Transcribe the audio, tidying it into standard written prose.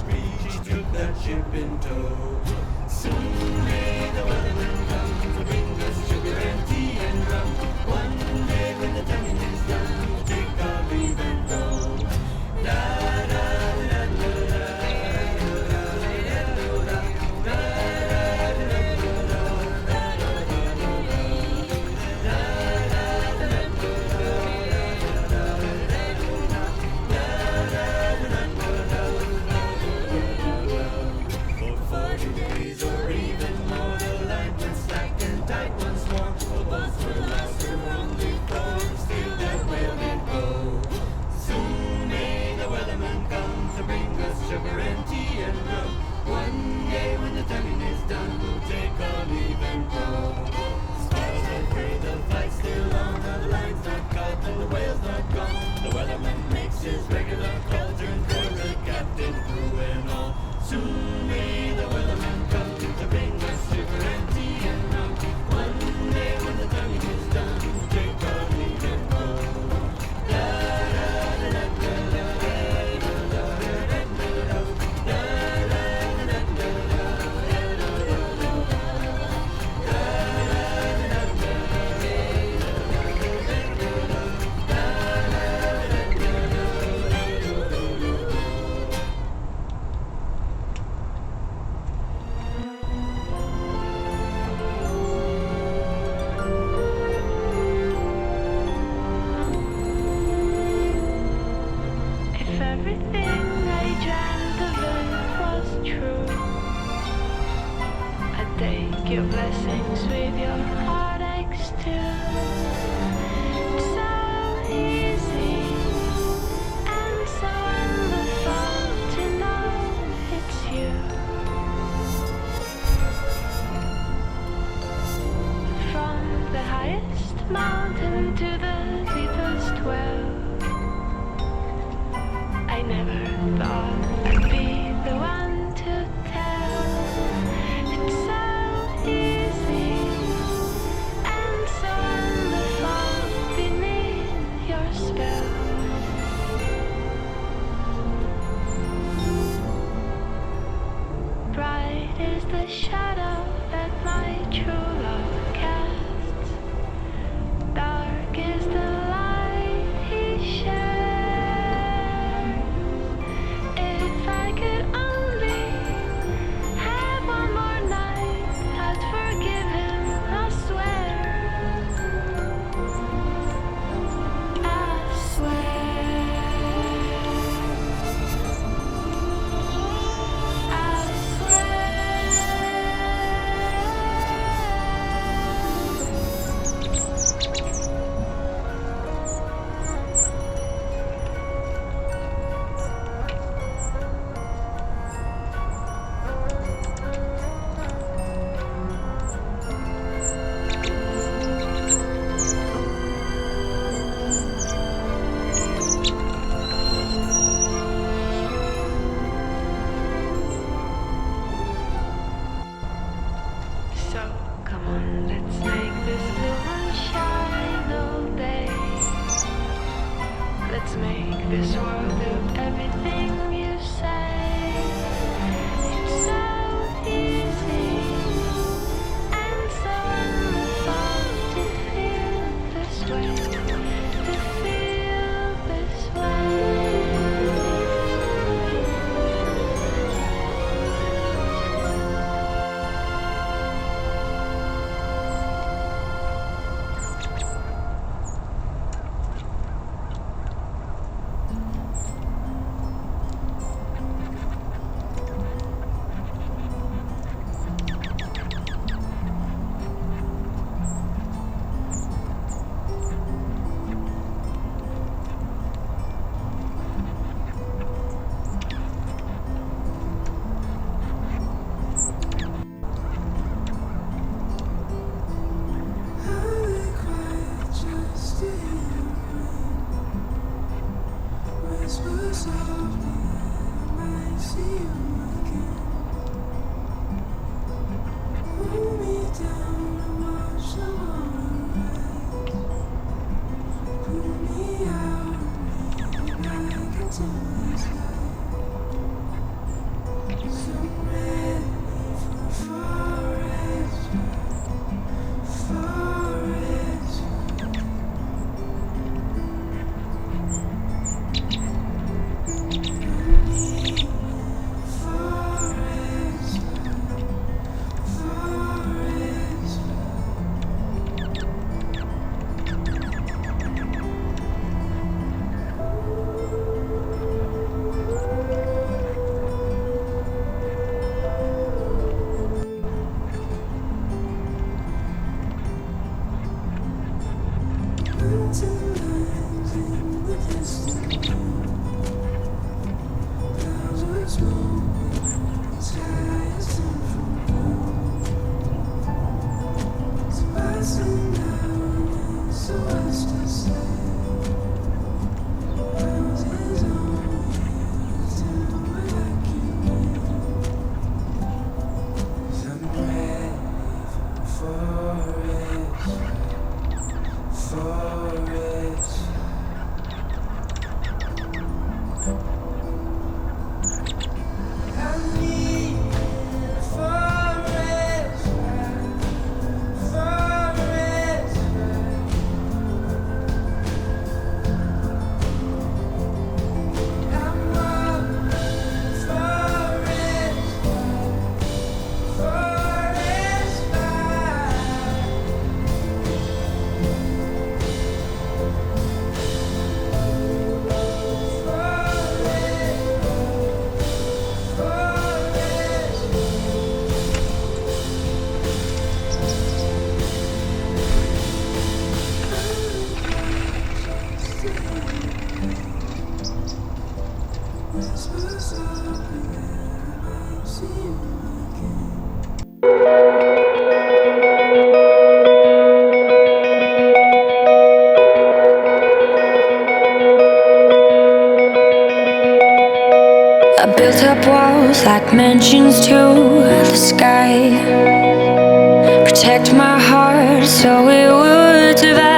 breeze, she took that ship in tow. Soon may the weatherman come to bring us sugar and tea and rum. One day when the tonguing is done, we'll take our leave and go. Da da da da da. Sugar and tea and rum. One day when the tonguing is done, we'll take our leave and go. Stars are free, the flight's still on, the line's not cut and the whale's not gone. The weatherman makes his regular call, turns towards the captain, crew and all. Soon may the weatherman come to bring us sugar and tea and rum. One day when the tonguing is done, we'll take our leave and go. Da da da da da da. Your blessings with your heartaches too. It's so easy and so wonderful to know it's you. From the highest mountain to the deepest well, I never thought I'd be the one to tell. It's so easy and so wonderful beneath your spell. Bright is the shadow that my true love casts. Dark is the light he shares. If I could only have one more night, I'd forgive him, I swear. I swear. This world of everything you say. It's so easy and so wonderful to feel this way, to feel this way. I built up walls like mansions to the sky. Protect my heart so it would survive.